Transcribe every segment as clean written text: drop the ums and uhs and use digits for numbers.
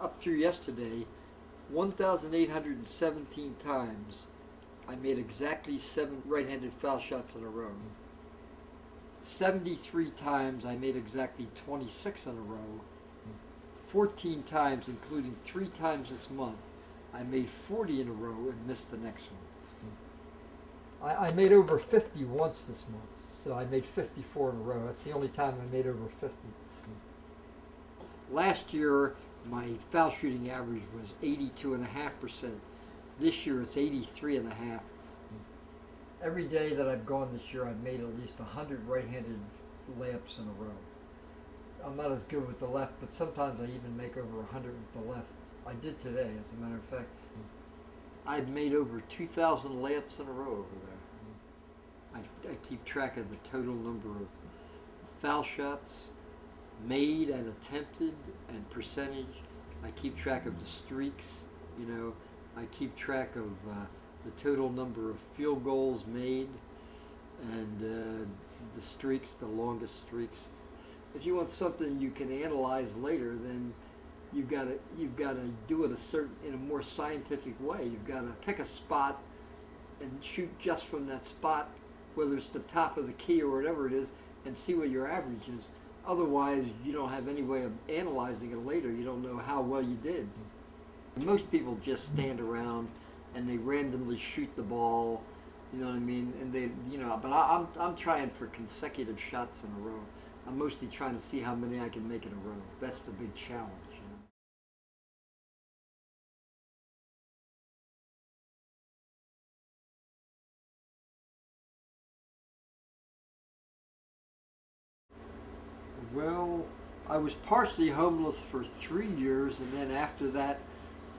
up through yesterday, 1,817 times I made exactly 7 right-handed foul shots in a row. 73 times I made exactly 26 in a row. 14 times, including 3 times this month, I made 40 in a row and missed the next one. I made over 50 once this month, so I made 54 in a row. That's the only time I made over 50. Last year, my foul shooting average was 82.5%. This year, it's 83.5%. Every day that I've gone this year, I've made at least 100 right-handed layups in a row. I'm not as good with the left, but sometimes I even make over 100 with the left. I did today, as a matter of fact. I've made over 2,000 layups in a row over there. I keep track of the total number of foul shots made and attempted and percentage. I keep track of the streaks, you know. I keep track of the total number of field goals made and the streaks, the longest streaks. If you want something you can analyze later, then you've got to do it in a more scientific way. You've got to pick a spot and shoot just from that spot, whether it's the top of the key or whatever it is, and see what your average is. Otherwise, you don't have any way of analyzing it later. You don't know how well you did. Most people just stand around and they randomly shoot the ball, you know what I mean? And they, but I'm trying for consecutive shots in a row. I'm mostly trying to see how many I can make in a row. That's the big challenge. Well, I was partially homeless for 3 years, and then after that,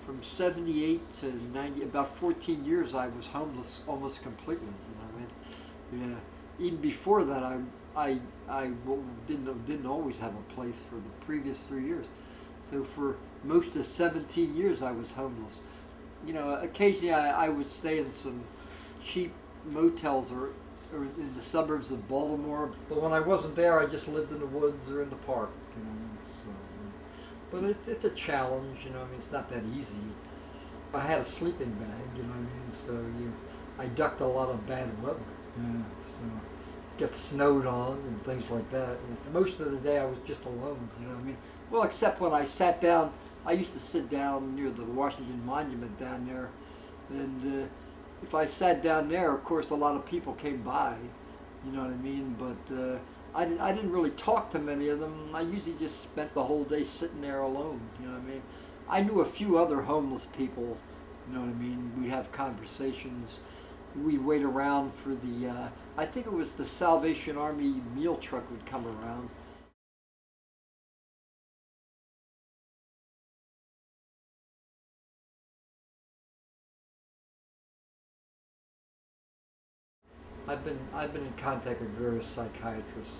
from 78 to 90, about 14 years, I was homeless almost completely. You know what I mean? Yeah. Even before that, I didn't always have a place for the previous 3 years. So for most of 17 years, I was homeless. Occasionally I would stay in some cheap motels or in the suburbs of Baltimore. But when I wasn't there, I just lived in the woods or in the park. But it's a challenge. It's not that easy. I had a sleeping bag. So I ducked a lot of bad weather. So get snowed on and things like that. And most of the day I was just alone. Well, except when I sat down. I used to sit down near the Washington Monument down there, and if I sat down there, of course, a lot of people came by, you know what I mean? But I didn't really talk to many of them. I usually just spent the whole day sitting there alone, you know what I mean? I knew a few other homeless people, you know what I mean? We'd have conversations. We'd wait around for I think it was the Salvation Army meal truck would come around. I've been in contact with various psychiatrists.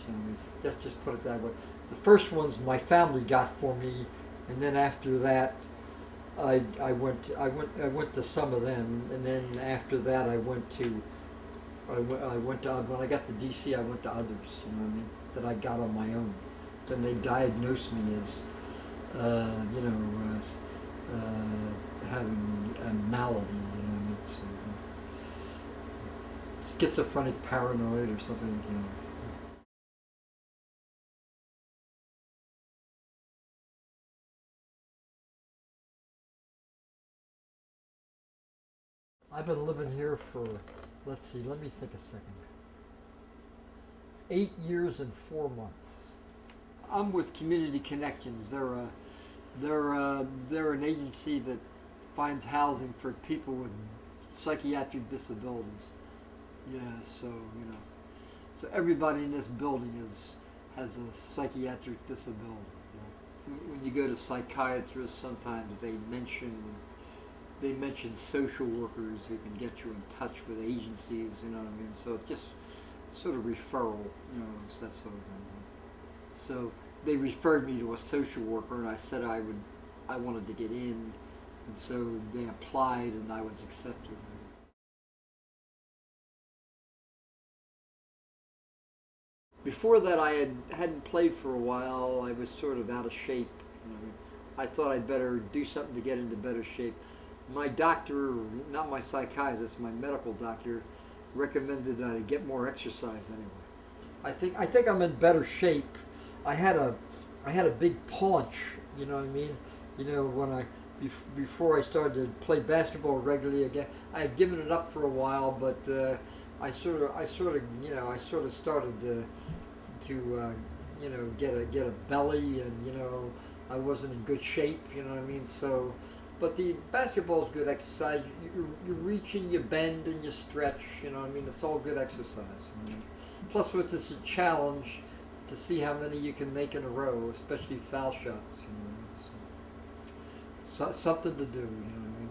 Let's just put it that way. The first ones my family got for me, and then after that, I went to some of them, and then after that I went to when I got to DC, I went to others. You know what I mean? That I got on my own. Then they diagnosed me as having a malady. You know what I mean? So, schizophrenic paranoid or something. I've been living here for, let's see, let me think a second. 8 years and 4 months. I'm with Community Connections. They're an agency that finds housing for people with psychiatric disabilities. Yeah, so everybody in this building has a psychiatric disability. When you go to psychiatrists, sometimes they mention social workers who can get you in touch with agencies. You know what I mean? So just sort of referral, that sort of thing. So they referred me to a social worker, and I said I wanted to get in, and so they applied, and I was accepted. Before that, hadn't played for a while. I was sort of out of shape. I thought I'd better do something to get into better shape. My doctor, not my psychiatrist, my medical doctor, recommended I get more exercise anyway. I think I'm in better shape. I had a I had a big paunch. You know what I mean? You know when before I started to play basketball regularly again, I had given it up for a while, but I sort of started to get a belly, and I wasn't in good shape. You know what I mean? So, but the basketball is good exercise. You reach and you bend and you stretch. You know what I mean? It's all good exercise. Plus, with this a challenge to see how many you can make in a row, especially foul shots. It's something to do. You know what I mean?